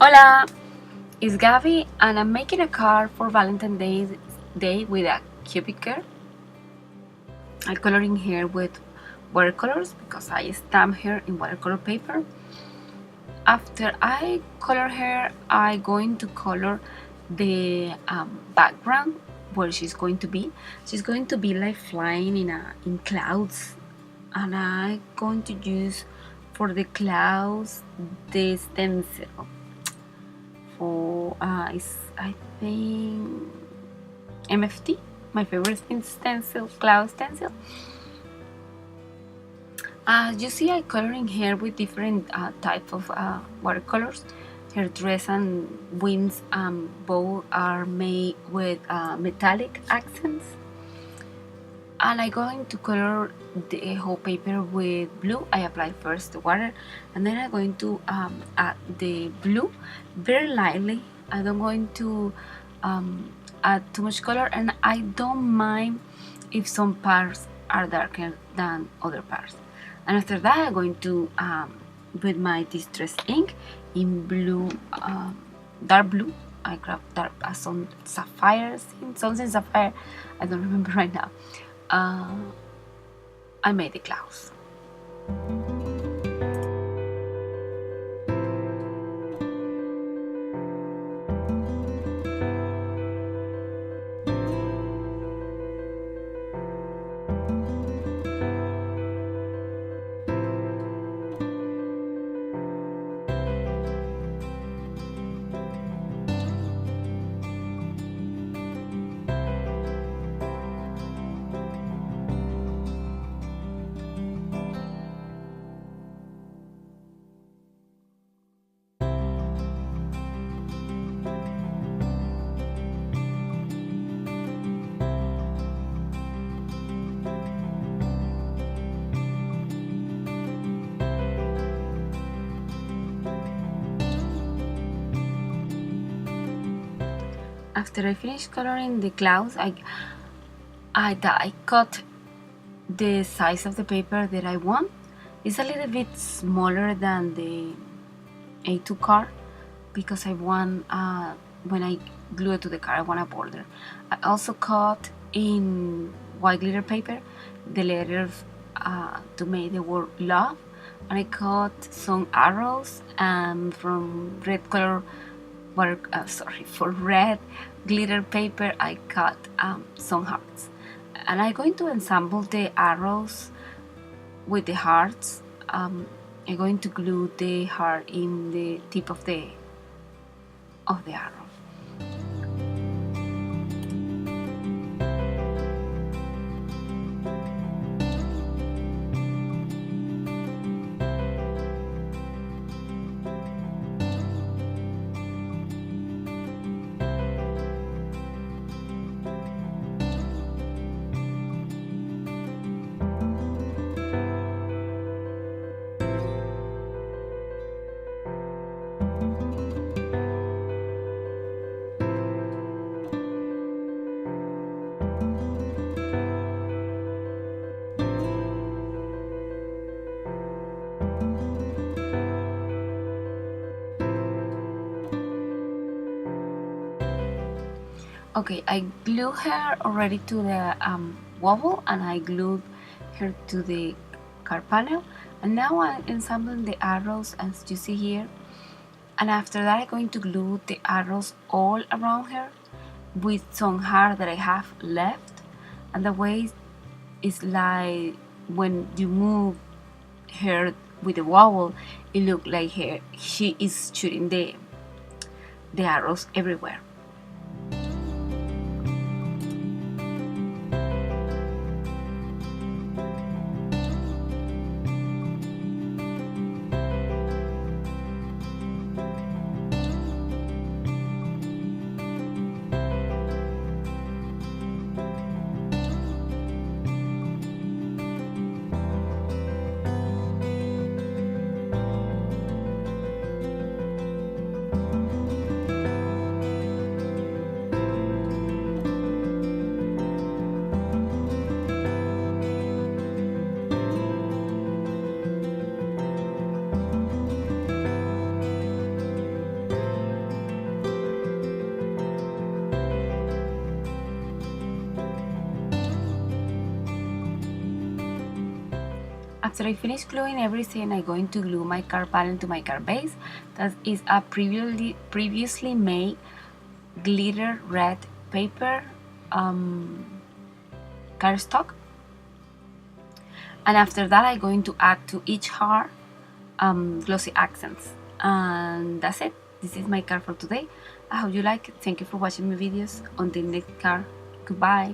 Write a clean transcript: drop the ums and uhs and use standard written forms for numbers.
Hola, it's Gabby and I'm making a card for Valentine's Day with a Cupid girl. I'm coloring here with watercolors because I stamp here in watercolor paper. After I color her, I'm going to color the background where she's going to be. She's going to be like flying in clouds, and I'm going to use for the clouds the stencil. For I think MFT, my favorite stencil, cloud stencil. As you see, I coloring here with different type of watercolors. Her dress and wings both are made with metallic accents. And I'm going to color the whole paper with blue. I apply first the water, and then I'm going to add the blue very lightly. I don't going to add too much color, and I don't mind if some parts are darker than other parts. And after that, I'm going to with my distress ink in blue, dark blue. I grabbed some sapphires, something sapphire. I don't remember right now. I made the clouds. After I finish coloring the clouds, I cut the size of the paper that I want. It's a little bit smaller than the A2 card because I want when I glue it to the card, I want a border. I also cut in white glitter paper the letters to make the word love, and I cut some arrows, and from red color for red glitter paper I cut some hearts, and I'm going to ensemble the arrows with the hearts. I'm going to glue the heart in the tip of the arrow. Okay, I glue her already to the wobble, and I glued her to the card panel, and now I'm ensembling the arrows as you see here. And after that, I'm going to glue the arrows all around her with some heart that I have left, and the way it's like when you move her with the wobble, it looks like she is shooting the arrows everywhere. After I finish gluing everything, I'm going to glue my card panel to my card base. That is a previously made glitter red paper cardstock. And after that, I'm going to add to each heart glossy accents. And that's it. This is my card for today. I hope you like it. Thank you for watching my videos. Until next card, goodbye.